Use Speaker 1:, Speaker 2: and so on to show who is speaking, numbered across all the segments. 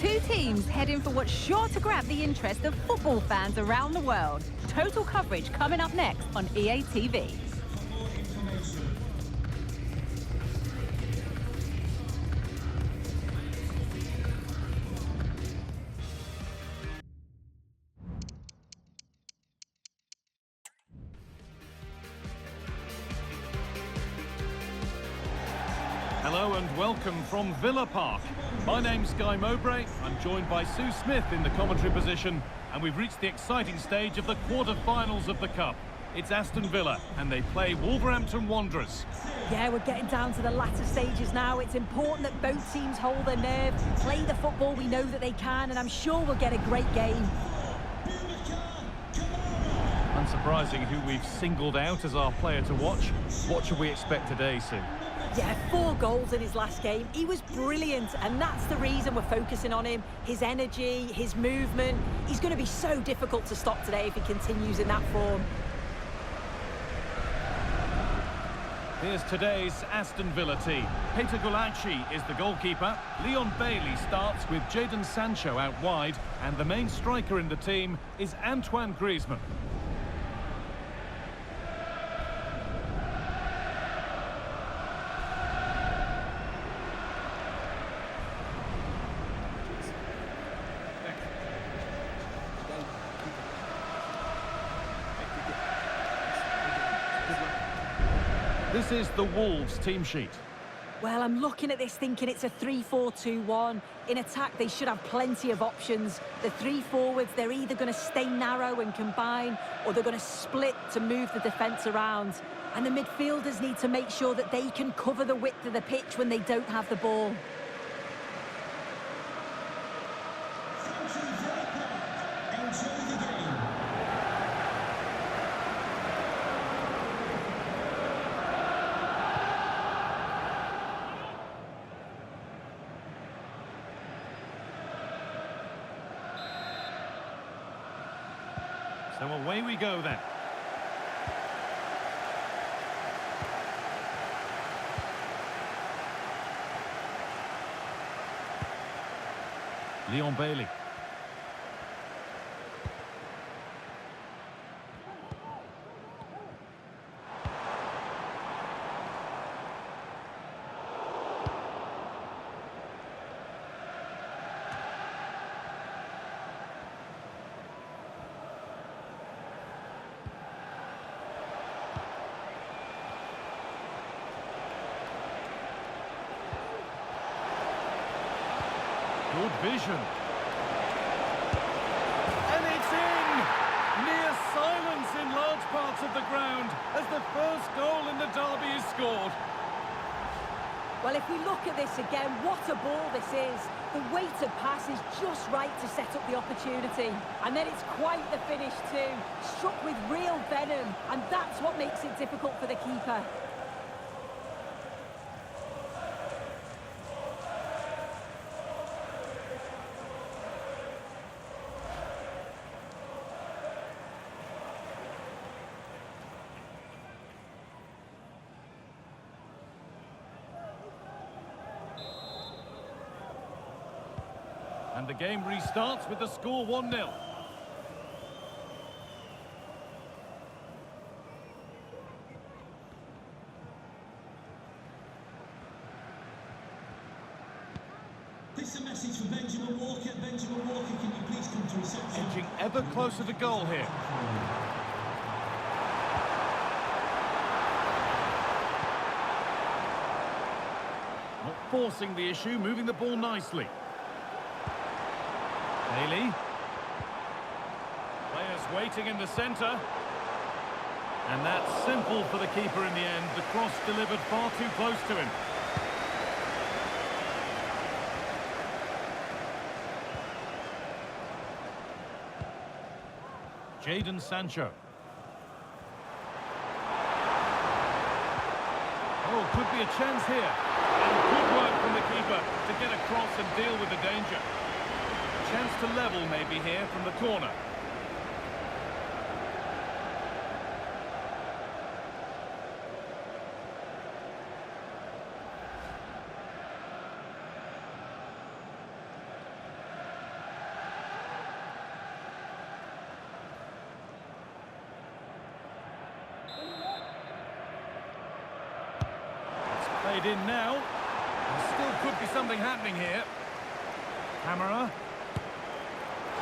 Speaker 1: Two teams heading for what's sure to grab the interest of football fans around the world. Total coverage coming up next on EA TV.
Speaker 2: Hello and welcome from Villa Park. My name's Guy Mowbray. I'm joined by Sue Smith in the commentary position, and we've reached the exciting stage of the quarter-finals of the Cup. It's Aston Villa, and they play Wolverhampton Wanderers.
Speaker 3: Yeah, we're getting down to the latter stages now. It's important that both teams hold their nerve, play the football we know that they can, and I'm sure we'll get a great game.
Speaker 2: Unsurprising who we've singled out as our player to watch. What should we expect today, Sue?
Speaker 3: Yeah, 4 goals in his last game. He was brilliant, and that's the reason we're focusing on him. His energy, his movement. He's going to be so difficult to stop today if he continues in that form.
Speaker 2: Here's today's Aston Villa team. Peter Gulacsi is the goalkeeper. Leon Bailey starts with Jadon Sancho out wide, and the main striker in the team is Antoine Griezmann. This is the Wolves team sheet.
Speaker 3: Well, I'm looking at this thinking it's a 3-4-2-1. In attack, they should have plenty of options. The 3 forwards, they're either going to stay narrow and combine, or they're going to split to move the defence around. And the midfielders need to make sure that they can cover the width of the pitch when they don't have the ball.
Speaker 2: So away we go then. Leon Bailey. Good vision. And it's in! Near silence in large parts of the ground as the first goal in the derby is scored.
Speaker 3: Well, if we look at this again, what a ball this is. The weighted pass is just right to set up the opportunity. And then it's quite the finish too. Struck with real venom, and that's what makes it difficult for the keeper.
Speaker 2: And the game restarts with the score 1-0.
Speaker 4: This is a message for Benjamin Walker. Benjamin Walker, can you please come to reception?
Speaker 2: Edging ever closer to goal here. Not forcing the issue, moving the ball nicely. Bailey. Players waiting in the centre. And that's simple for the keeper in the end. The cross delivered far too close to him. Jadon Sancho. Oh, could be a chance here. And good work from the keeper to get across and deal with the danger. Chance to level maybe here from the corner. it in now. There still could be something happening here. Camera.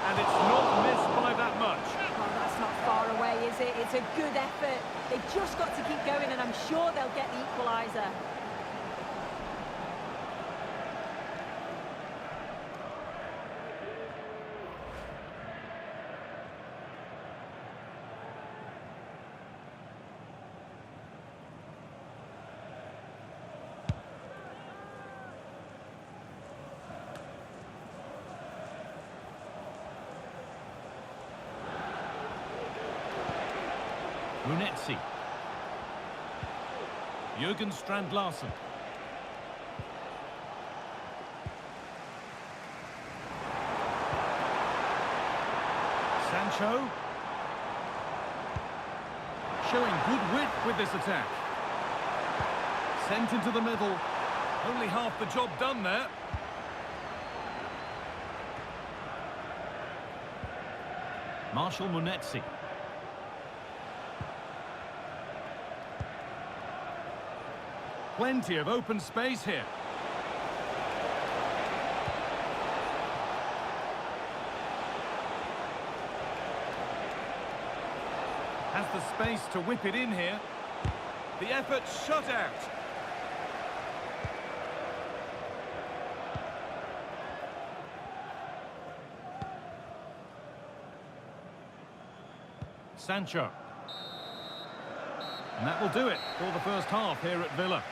Speaker 2: And it's not missed by that much.
Speaker 3: Oh, that's not far away, is it? It's a good effort. They've just got to keep going, and I'm sure they'll get the equaliser.
Speaker 2: Munetsi. Jürgen Strand Larsen. Sancho. Showing good width with this attack. Sent into the middle. Only half the job done there. Marshall Munetsi. Plenty of open space here. Has the space to whip it in here. The effort shut out. Sancho. And that will do it for the first half here at Villa.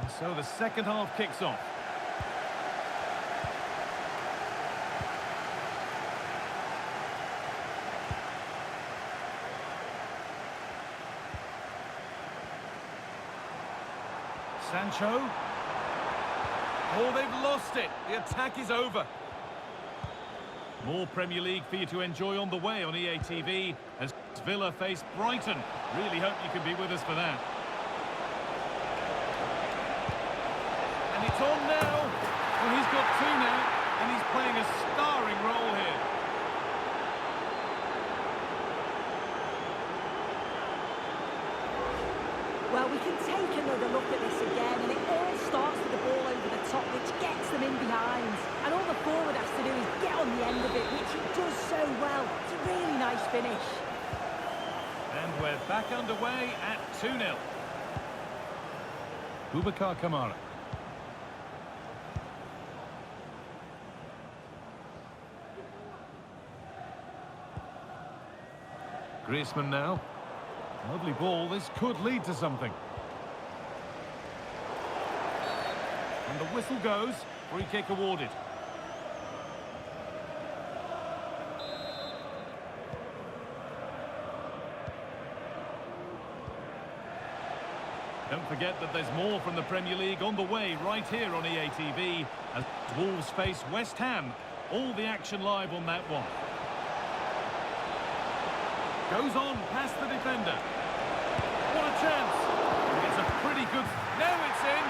Speaker 2: And so the second half kicks off. Sancho. Oh, they've lost it. The attack is over. More Premier League for you to enjoy on the way on EA TV as Villa face Brighton. Really hope you can be with us for that. And it's on now. Well, he's got two now, and he's playing a starring role here.
Speaker 3: Well, we can take another look at this again, and it all starts with the ball over the top, which gets them in behind. And all the forward has to do is get on the end of it, which he does so well. It's a really nice finish.
Speaker 2: And we're back underway at 2-0. Boubacar Kamara. Griezmann now. Lovely ball, this could lead to something. And the whistle goes, free kick awarded. Don't forget that there's more from the Premier League on the way right here on EA TV as Wolves face West Ham. All the action live on that one. Goes on past the defender. What a chance. It's a pretty good... Now it's in.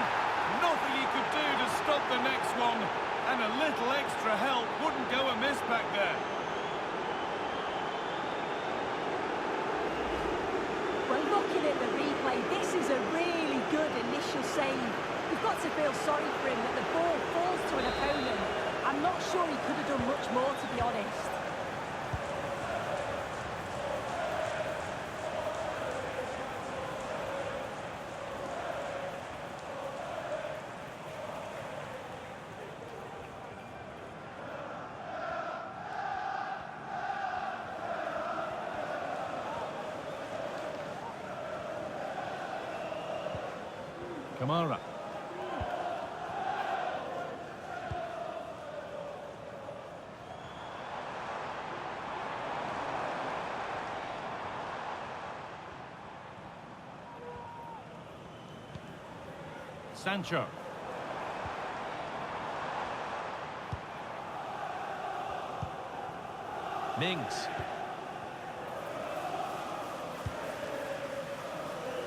Speaker 2: Nothing he could do to stop the next one. And a little extra help wouldn't go amiss back there.
Speaker 3: Well, looking at the replay, this is a really good initial save. You've got to feel sorry for him that the ball falls to an opponent. I'm not sure he could have done much more, to be honest.
Speaker 2: Kamara. Sancho. Mings.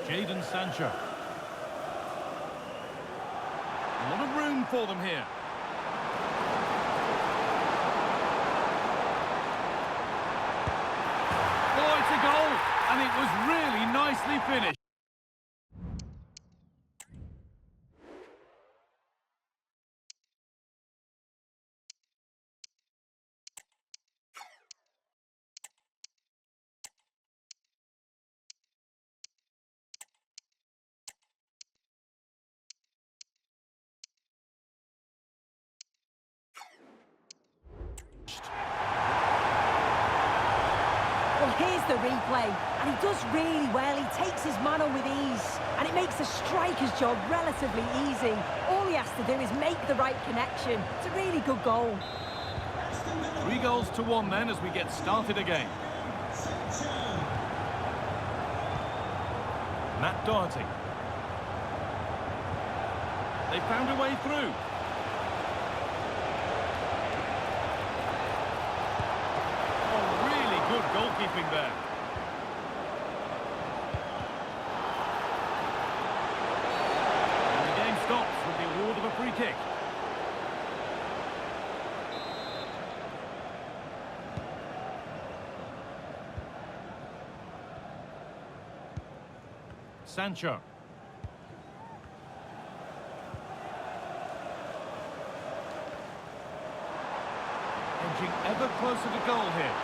Speaker 2: Jadon Sancho. room for them here. Oh, it's a goal, and it was really nicely finished.
Speaker 3: Well, here's the replay, and he does really well. He takes his man on with ease, and it makes the striker's job relatively easy. All he has to do is make the right connection. It's a really good goal.
Speaker 2: 3 goals to 1 then as we get started again. Matt Doherty. They found a way through. Oh, really good goalkeeping there. And the game stops with the award of a free kick. Sancho. Edging ever closer to goal here.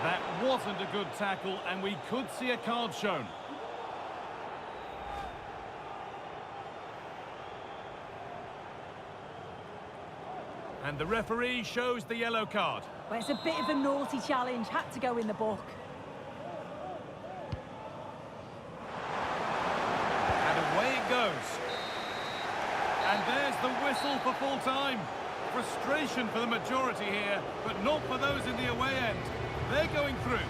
Speaker 2: That wasn't a good tackle, and we could see a card shown. And the referee shows the yellow card.
Speaker 3: Well, it's a bit of a naughty challenge. Had to go in the book.
Speaker 2: Goes. And there's the whistle for full time. Frustration for the majority here, but not for those in the away end. They're going through.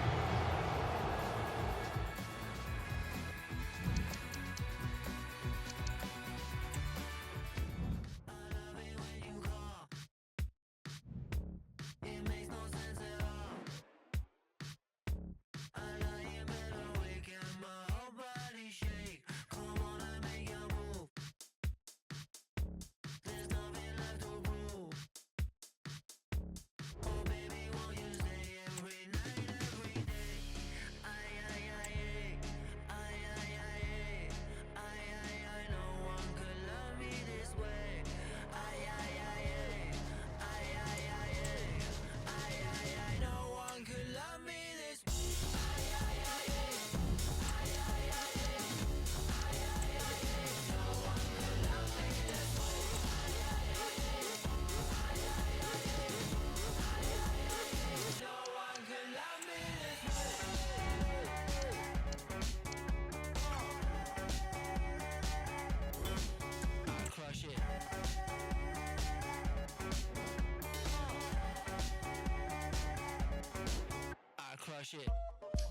Speaker 5: Crush it.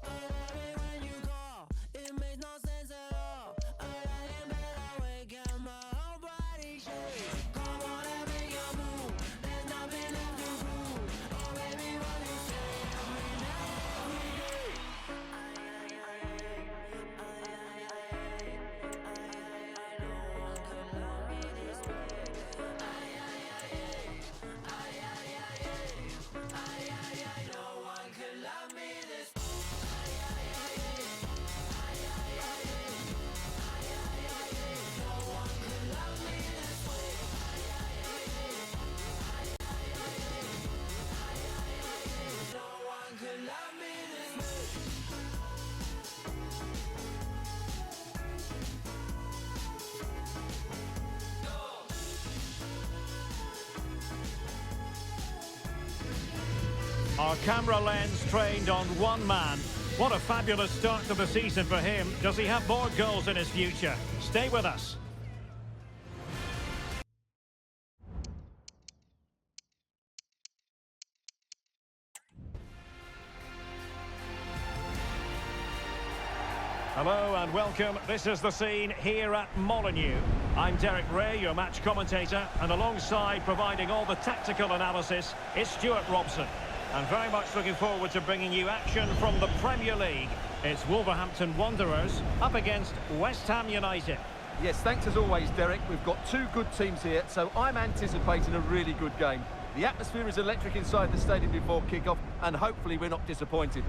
Speaker 5: When you call, it makes no sense at all. I am better wake up, my whole body shake. Come on and make your move. There's nothing left to prove. Oh baby, what you say every night, every day. No one could love me this way. No one could love me this way.
Speaker 6: Our camera lens trained on one man. What a fabulous start to the season for him. Does he have more goals in his future? Stay with us. Hello and welcome. This is the scene here at Molineux. I'm Derek Ray, your match commentator, and alongside providing all the tactical analysis is Stuart Robson. And very much looking forward to bringing you action from the Premier League. It's Wolverhampton Wanderers up against West Ham United.
Speaker 7: Yes, thanks as always, Derek. We've got two good teams here, so I'm anticipating a really good game. The atmosphere is electric inside the stadium before kick-off, and hopefully we're not disappointed.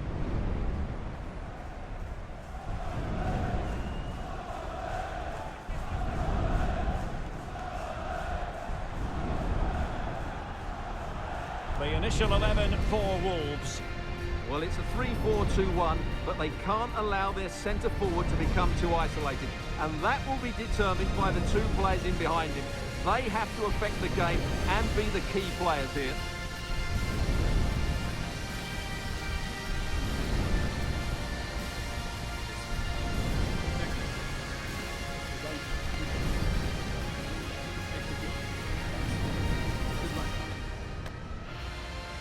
Speaker 6: The initial 11 for Wolves.
Speaker 7: Well, it's a 3-4-2-1, but they can't allow their centre-forward to become too isolated. And that will be determined by the two players in behind him. They have to affect the game and be the key players here.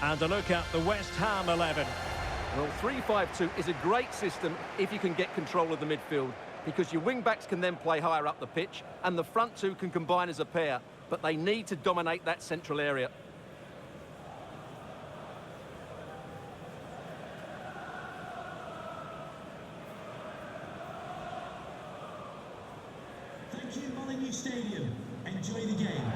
Speaker 6: And a look at the West Ham 11.
Speaker 7: Well, 3-5-2 is a great system if you can get control of the midfield, because your wing-backs can then play higher up the pitch, and the front two can combine as a pair, but they need to dominate that central area.
Speaker 4: Thank you, Molineux Stadium. Enjoy the game.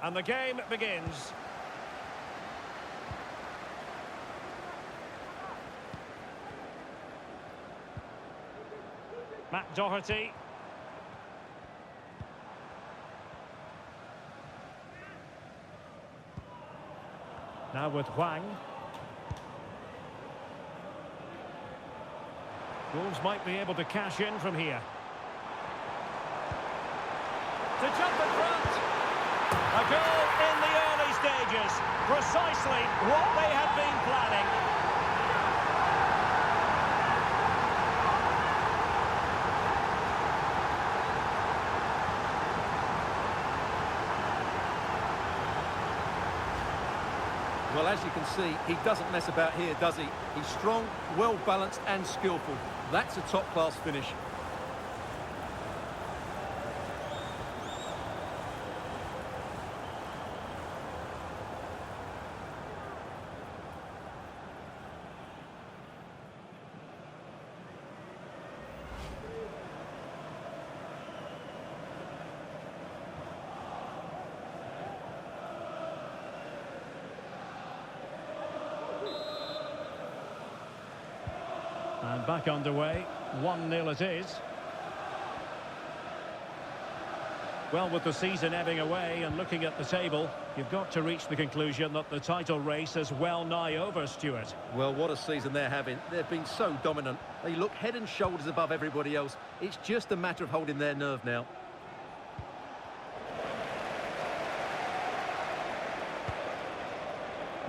Speaker 6: And the game begins. Matt Doherty. Now with Hwang. Wolves might be able to cash in from here. To jump in front. A goal in the early stages. Precisely what they had been planning.
Speaker 7: Well, as you can see, he doesn't mess about here, does he? He's strong, well-balanced and skillful. That's a top-class finish.
Speaker 6: And back underway, 1-0 it is. Well, with the season ebbing away and looking at the table, you've got to reach the conclusion that the title race is well nigh over, Stuart.
Speaker 7: Well, what a season they're having. They've been so dominant. They look head and shoulders above everybody else. It's just a matter of holding their nerve now.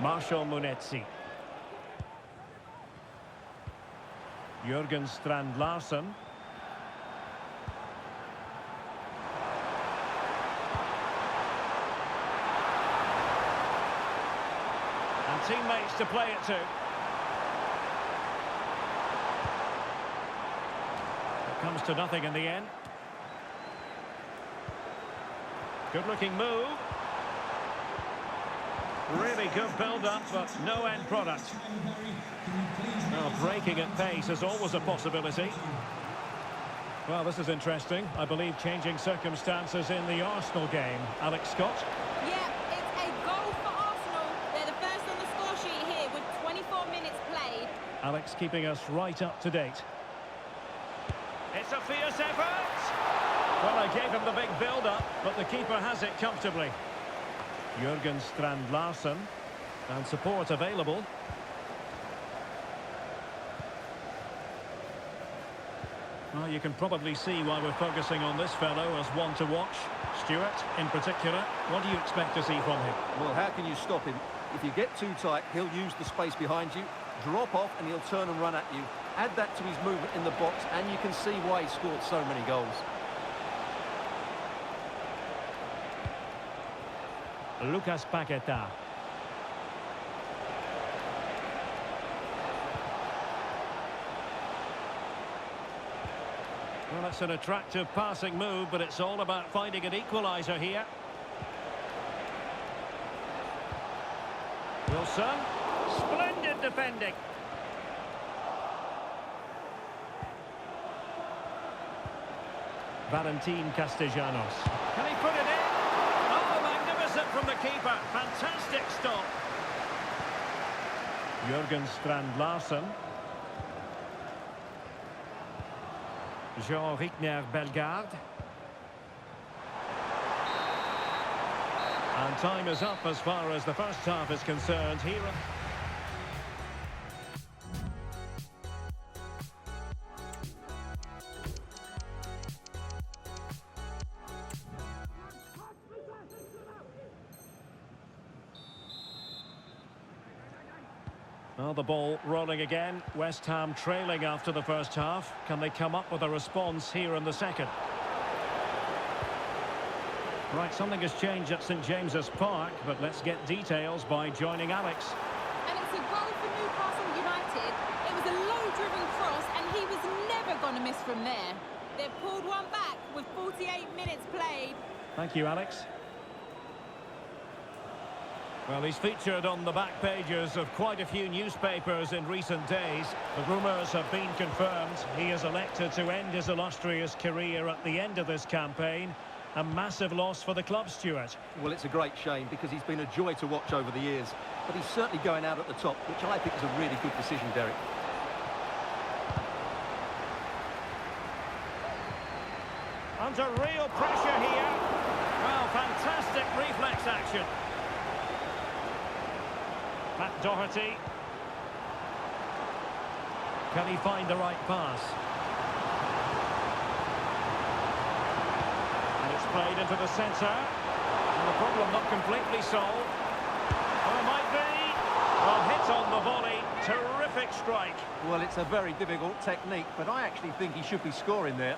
Speaker 6: Marshall Munetsi. Jürgen Strand Larsen. And teammates to play it to. It comes to nothing in the end. Good looking move. Really good build-up, but no end product. Now, breaking at pace is always a possibility. Well, this is interesting. I believe changing circumstances in the Arsenal game. Alex Scott.
Speaker 8: Yeah, it's a goal for Arsenal. They're the first on the score sheet here with 24 minutes played.
Speaker 6: Alex keeping us right up to date. It's a fierce effort! Well, I gave him the big build-up, but the keeper has it comfortably. Jürgen Strand Larsen, and support available. Well, you can probably see why we're focusing on this fellow as one to watch. Stuart, in particular, what do you expect to see from him?
Speaker 7: Well, how can you stop him? If you get too tight, he'll use the space behind you, drop off, and he'll turn and run at you. Add that to his movement in the box, and you can see why he scored so many goals.
Speaker 6: Lucas Paqueta. Well, it's an attractive passing move, but it's all about finding an equaliser here. Wilson. Splendid defending. Valentin Castellanos. Can he put it in? Oh, magnificent from the keeper. Fantastic stop. Jürgen Strand Larsen. Jean-Rickner Bellegarde. And time is up as far as the first half is concerned here. Well, the ball rolling again. West Ham trailing after the first half. Can they come up with a response here in the second? Right, something has changed at St James's Park, but let's get details by joining Alex.
Speaker 8: And it's a goal for Newcastle United. It was a low-driven cross, and he was never going to miss from there. They've pulled one back with 48 minutes played.
Speaker 6: Thank you, Alex. Well, he's featured on the back pages of quite a few newspapers in recent days. The rumours have been confirmed. He has elected to end his illustrious career at the end of this campaign. A massive loss for the club, Stuart.
Speaker 7: Well, it's a great shame because he's been a joy to watch over the years. But he's certainly going out at the top, which I think is a really good decision, Derek.
Speaker 6: Under real pressure here. Well, fantastic reflex action. Matt Doherty. Can he find the right pass? And it's played into the centre. And the problem not completely solved. Well, it might be. Well, hit on the volley. Terrific strike.
Speaker 7: Well, it's a very difficult technique, but I actually think he should be scoring there.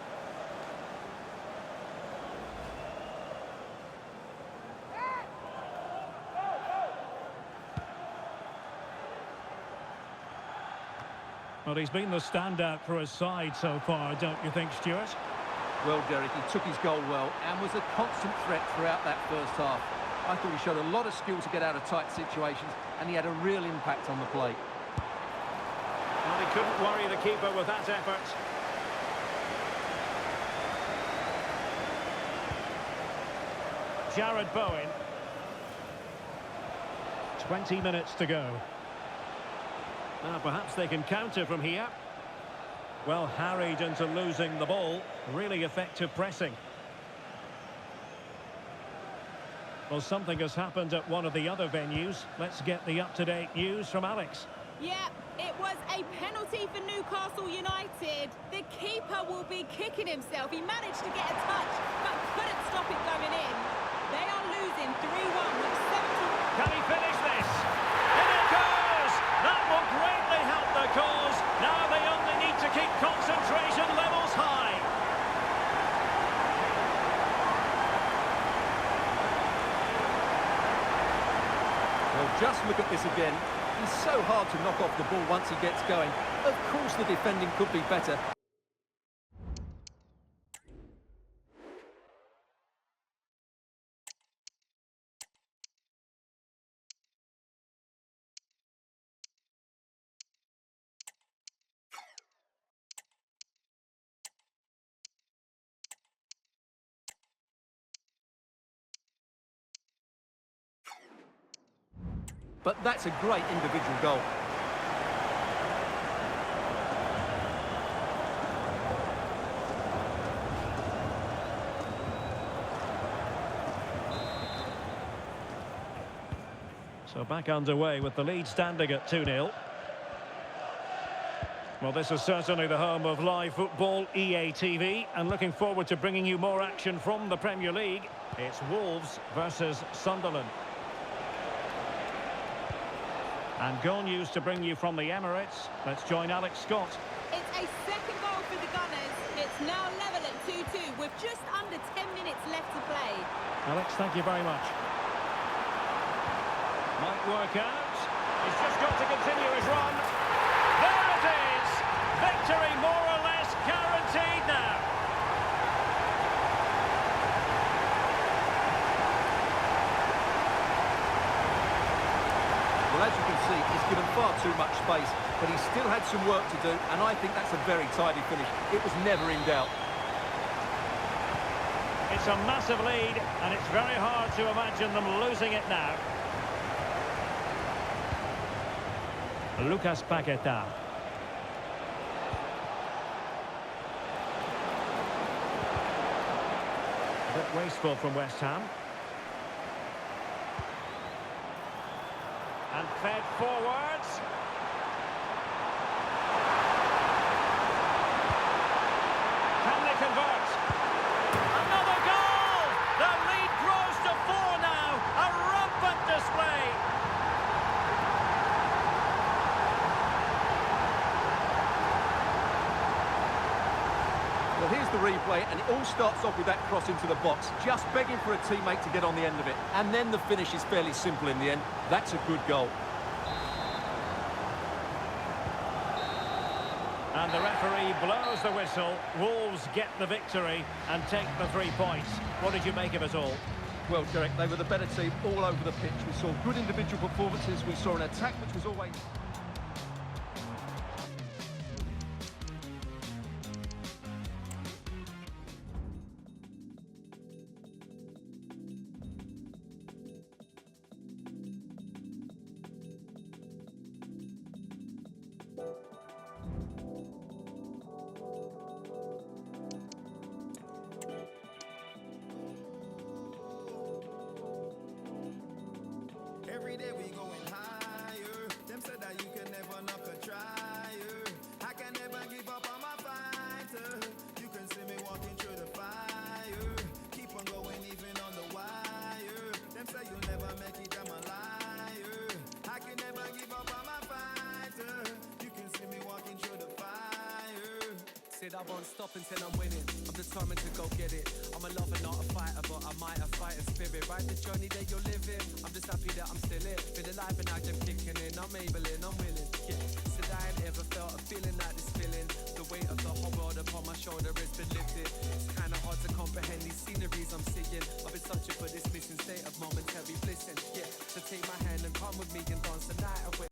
Speaker 6: Well, he's been the standout for his side so far, don't you think, Stuart?
Speaker 7: Well, Derek, he took his goal well and was a constant threat throughout that first half. I thought he showed a lot of skill to get out of tight situations, and he had a real impact on the play.
Speaker 6: Well, he couldn't worry the keeper with that effort. Jared Bowen. 20 minutes to go. Now, perhaps they can counter from here. Well, harried into losing the ball. Really effective pressing. Well, something has happened at one of the other venues. Let's get the up-to-date news from Alex.
Speaker 8: Yeah, it was a penalty for Newcastle United. The keeper will be kicking himself. He managed to get a touch, but couldn't stop it going in. They are losing 3-1 with 70...
Speaker 6: Can he finish this? In it goes! That will greatly help the cause. Now they only need to keep concentration levels high.
Speaker 7: Well, just look at this again. He's so hard to knock off the ball once he gets going. Of course the defending could be better. But that's a great individual goal.
Speaker 6: So back underway with the lead standing at 2-0. Well, this is certainly the home of live football, EA TV, and looking forward to bringing you more action from the Premier League. It's Wolves versus Sunderland. And goal news to bring you from the Emirates. Let's join Alex Scott.
Speaker 8: It's a second goal for the Gunners. It's now level at 2-2 with just under 10 minutes left to play.
Speaker 6: Alex, thank you very much. Might work out. He's just got to continue his run. There it is! Victory more or less guaranteed now.
Speaker 7: Well, as you can see, he's given far too much space, but he still had some work to do, and I think that's a very tidy finish. It was never in doubt.
Speaker 6: It's a massive lead, and it's very hard to imagine them losing it now. Lucas Paqueta. A bit wasteful from West Ham. And fed forwards. Can they convert? Another goal! The lead grows to 4 now. A rampant display.
Speaker 7: Well, here's the replay, and it all starts off with that cross into the box, just begging for a teammate to get on the end of it. And then the finish is fairly simple in the end. That's a good goal.
Speaker 6: And the referee blows the whistle. Wolves get the victory and take the 3 points. What did you make of it all?
Speaker 7: Well, Derek, they were the better team all over the pitch. We saw good individual performances. We saw an attack which was always...
Speaker 9: Every day we going higher. Them said that you can never knock a trier. I can never give up on my fighter. You can see me walking through the fire. Keep on going even on the wire. Them say you'll never make it, I'm a liar. I can never give up on my fighter. You can see me walking through the fire.
Speaker 5: Said I won't stop until I'm winning. I'm determined to go get it. I'm a lover, not a fighter, but I might have fighter spirit. Right, the journey that you're living. I'm just happy that I'm still it. Feel alive and I am kicking in. I'm able in, I'm willing. Yeah, said I ain't ever felt a feeling like this feeling. The weight of the whole world upon my shoulder has been lifted. It's kinda hard to comprehend these sceneries I'm seeing. I've been searching for this missing state of momentary blissing. Yeah, so take my hand and come with me and dance the night away.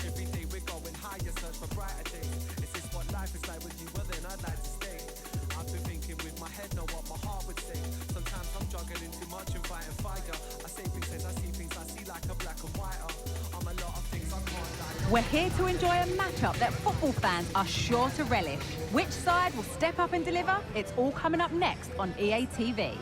Speaker 5: Every day we're going higher, search for brighter days. Is this what life is like with you? Well then I'd like to stay. I've been thinking with my head, know what my heart would say. Sometimes I'm juggling too much and fighting fire. I say things as I see things, I see like a black and white. I'm a lot of things I can't lie.
Speaker 1: We're here to enjoy a matchup that football fans are sure to relish. Which side will step up and deliver? It's all coming up next on EA TV.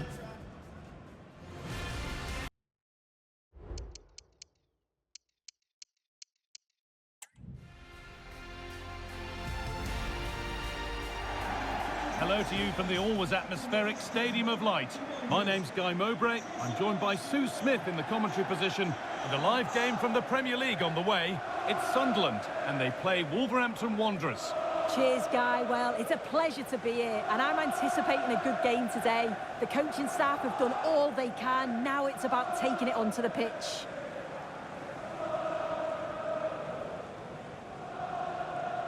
Speaker 2: Hello to you from the always atmospheric Stadium of Light. My name's Guy Mowbray. I'm joined by Sue Smith in the commentary position. And a live game from the Premier League on the way. It's Sunderland, and they play Wolverhampton Wanderers.
Speaker 3: Cheers, Guy. Well, it's a pleasure to be here, and I'm anticipating a good game today. The coaching staff have done all they can. Now it's about taking it onto the pitch.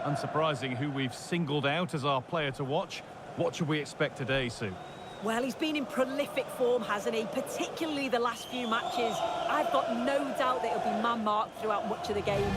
Speaker 2: Unsurprising who we've singled out as our player to watch. What should we expect today, Sue?
Speaker 3: Well, he's been in prolific form, hasn't he? Particularly the last few matches. I've got no doubt that he'll be man-marked throughout much of the game.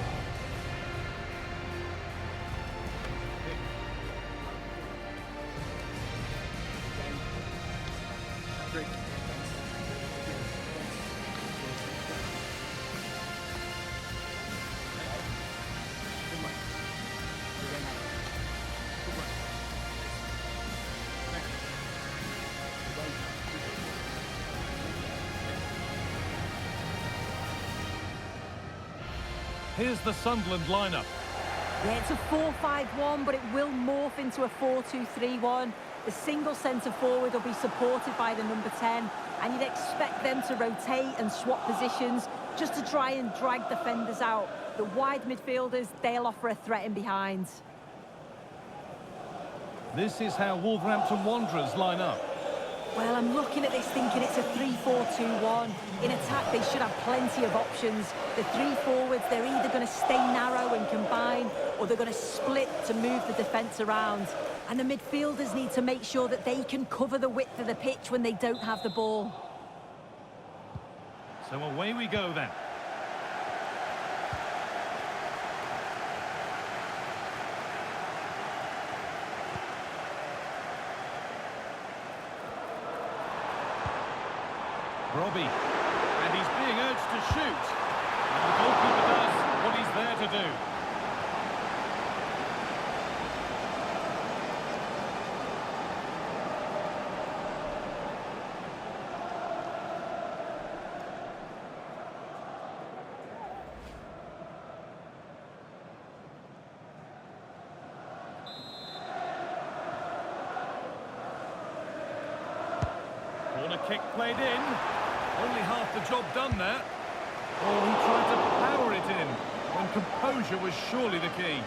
Speaker 2: Here's the Sunderland lineup.
Speaker 3: Yeah, it's a 4-5-1, but it will morph into a 4-2-3-1. The single centre-forward will be supported by the number 10, and you'd expect them to rotate and swap positions just to try and drag defenders out. The wide midfielders, they'll offer a threat in behind.
Speaker 2: This is how Wolverhampton Wanderers line up.
Speaker 3: Well, I'm looking at this thinking it's a 3-4-2-1. In attack, they should have plenty of options. The three forwards, they're either going to stay narrow and combine, or they're going to split to move the defence around. And the midfielders need to make sure that they can cover the width of the pitch when they don't have the ball.
Speaker 2: So away we go then. Robbie. And he's being urged to shoot. And the goalkeeper does what he's there to do. Corner kick played in. Only half the job done there. Oh, he tried to power it in when composure was surely the key.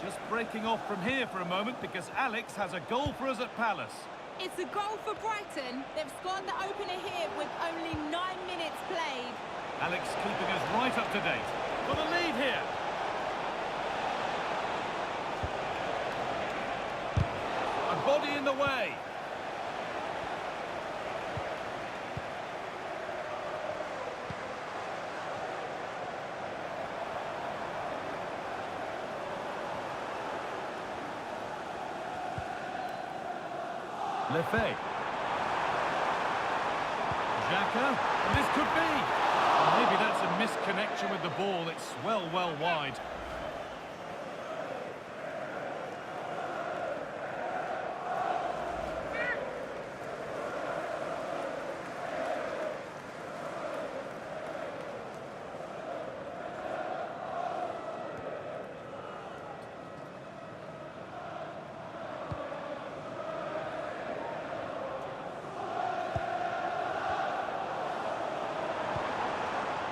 Speaker 2: Just breaking off from here for a moment because Alex has a goal for us at Palace.
Speaker 8: It's a goal for Brighton. They've scored the opener here with only 9 minutes played.
Speaker 2: Alex keeping us right up to date. Got a lead here. A body in the way. Lefebvre. Xhaka, and this could be. Maybe that's a misconnection with the ball. It's well wide.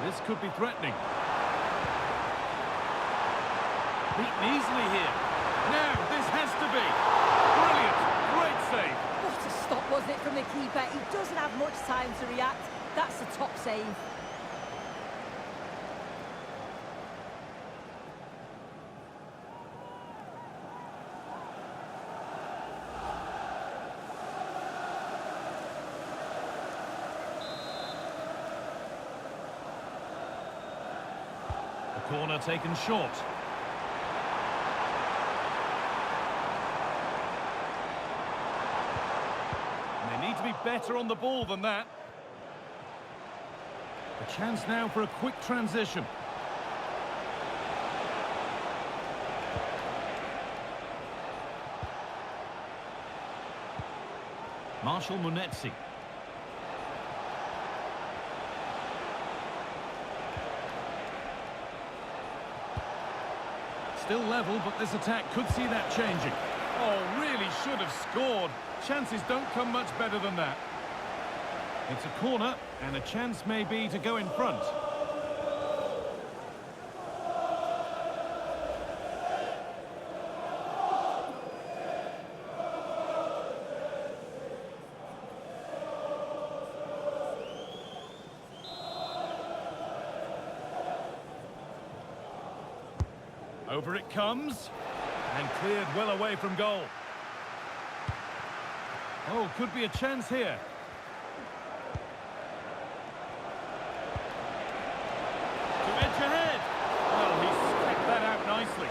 Speaker 2: This could be threatening. Beaten easily here. Now, this has to be. Brilliant. Great save.
Speaker 3: What a stop, wasn't it, from the keeper? He doesn't have much time to react. That's a top save.
Speaker 2: Corner taken short. And they need to be better on the ball than that. A chance now for a quick transition. Marshall Munetsi. Still level, but this attack could see that changing. Oh, really should have scored. Chances don't come much better than that. It's a corner, and a chance may be to go in front. Over it comes, and cleared well away from goal. Oh, could be a chance here. To edge ahead. Well, he's kept that out nicely.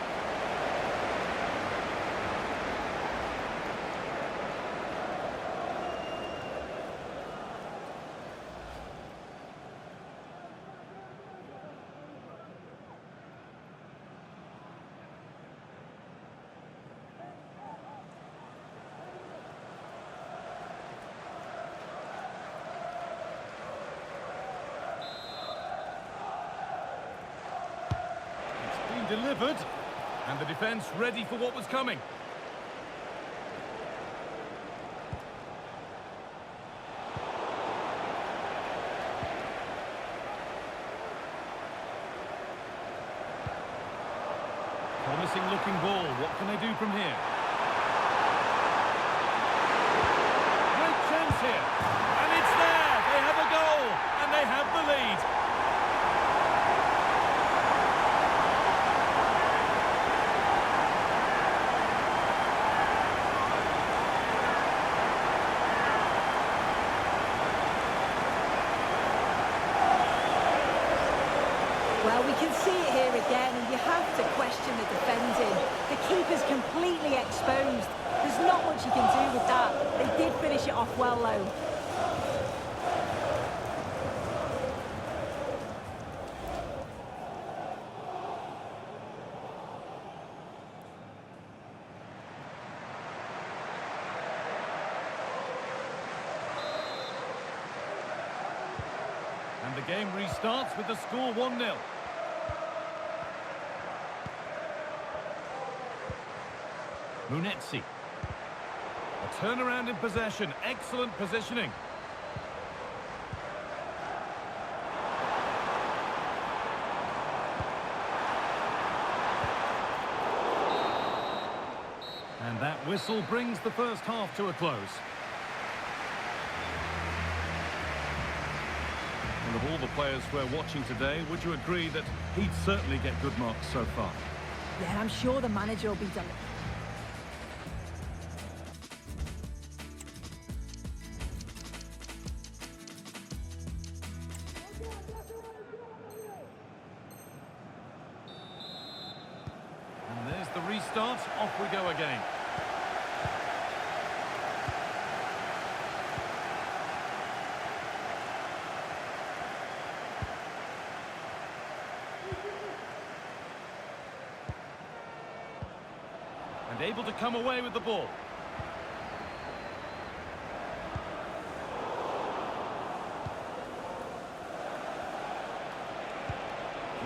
Speaker 2: Delivered, and the defence ready for what was coming. Promising looking ball. What can they do from here? Great chance here, and it's there. They have a goal, and they have the lead.
Speaker 3: to question the defending. The keeper's completely exposed. There's not much you can do with that. They did finish it off well, though.
Speaker 2: And the game restarts with the score 1-0. Munetsi. A turnaround in possession. Excellent positioning. And that whistle brings the first half to a close. And of all the players we're watching today, would you agree that he'd certainly get good marks so far?
Speaker 3: Yeah, I'm sure the manager will be delighted.
Speaker 2: And there's the restart. Off we go again. And able to come away with the ball.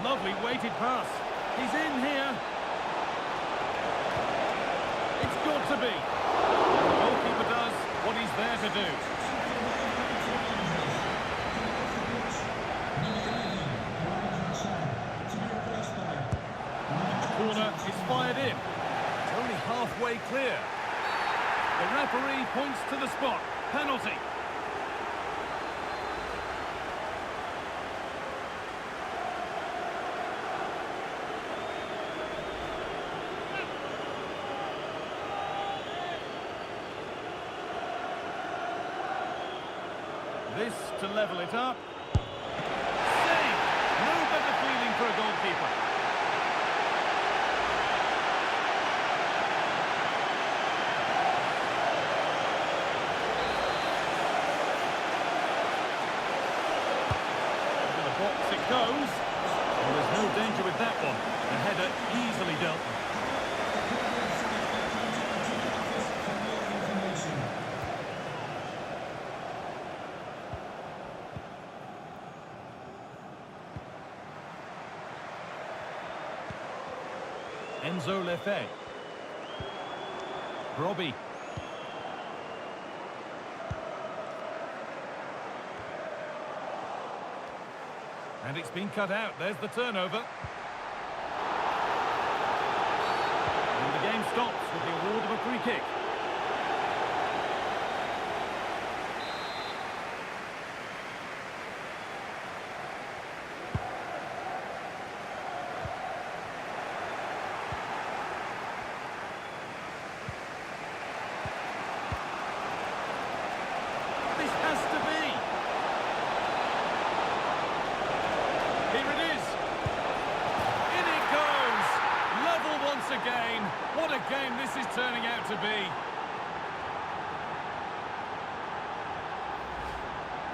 Speaker 2: Lovely weighted pass. He's in here. It's got to be. The goalkeeper does what he's there to do. The corner is fired in. It's only halfway clear. The referee points to the spot. Penalty. This to level it up. Save! No better feeling for a goalkeeper. Into the box it goes. Well, there's no danger with that one. The header easily dealt with. Enzo Lefebvre. Robbie. And it's been cut out. There's the turnover. And the game stops with the award of a free kick. Again, what a game this is turning out to be.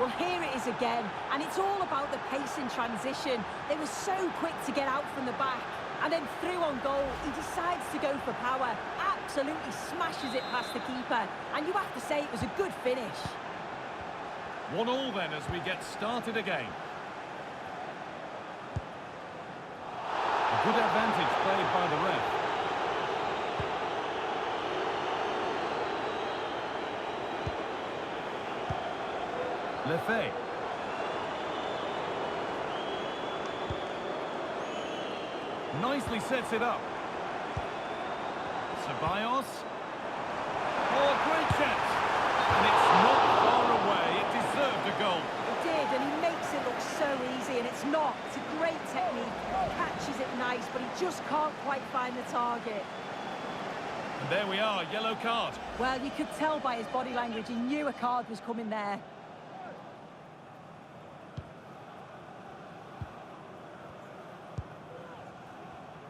Speaker 3: Well, here it is again, and it's all about the pace in transition. They were so quick to get out from the back, and then through on goal, he decides to go for power, absolutely smashes it past the keeper, and you have to say it was a good finish.
Speaker 2: 1-1 then as we get started again. A good advantage played by the ref. Lefebvre. Nicely sets it up. Ceballos. Oh, great chance. And it's not far away. It deserved a goal.
Speaker 3: It did, and he makes it look so easy, and it's not. It's a great technique. Catches it nice, but he just can't quite find the target.
Speaker 2: And there we are, yellow card.
Speaker 3: Well, you could tell by his body language he knew a card was coming there.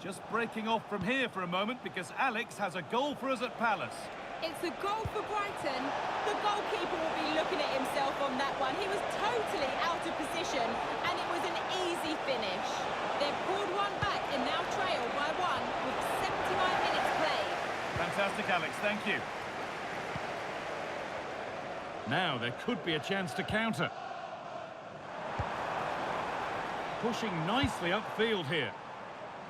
Speaker 2: Just breaking off from here for a moment because Alex has a goal for us at Palace.
Speaker 8: It's a goal for Brighton. The goalkeeper will be looking at himself on that one. He was totally out of position, and it was an easy finish. They've pulled one back and now trail by one with 79 minutes played.
Speaker 2: Fantastic, Alex. Thank you. Now there could be a chance to counter. Pushing nicely upfield here.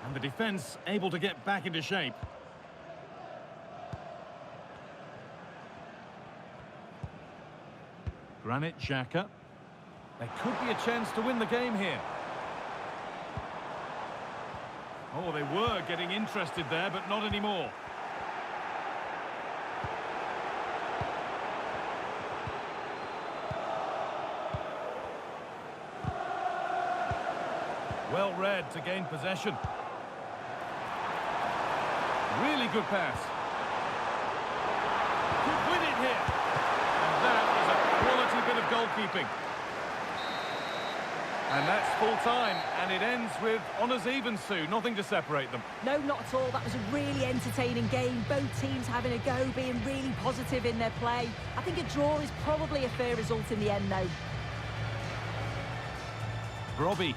Speaker 2: And the defence able to get back into shape. Granit Xhaka. There could be a chance to win the game here. Oh, they were getting interested there, but not anymore. Well read to gain possession. Really good pass. Could win it here. And that is a quality bit of goalkeeping. And that's full time, and it ends with honours even, Sue. Nothing to separate them.
Speaker 3: No, not at all. That was a really entertaining game. Both teams having a go, being really positive in their play. I think a draw is probably a fair result in the end, though.
Speaker 2: Robbie.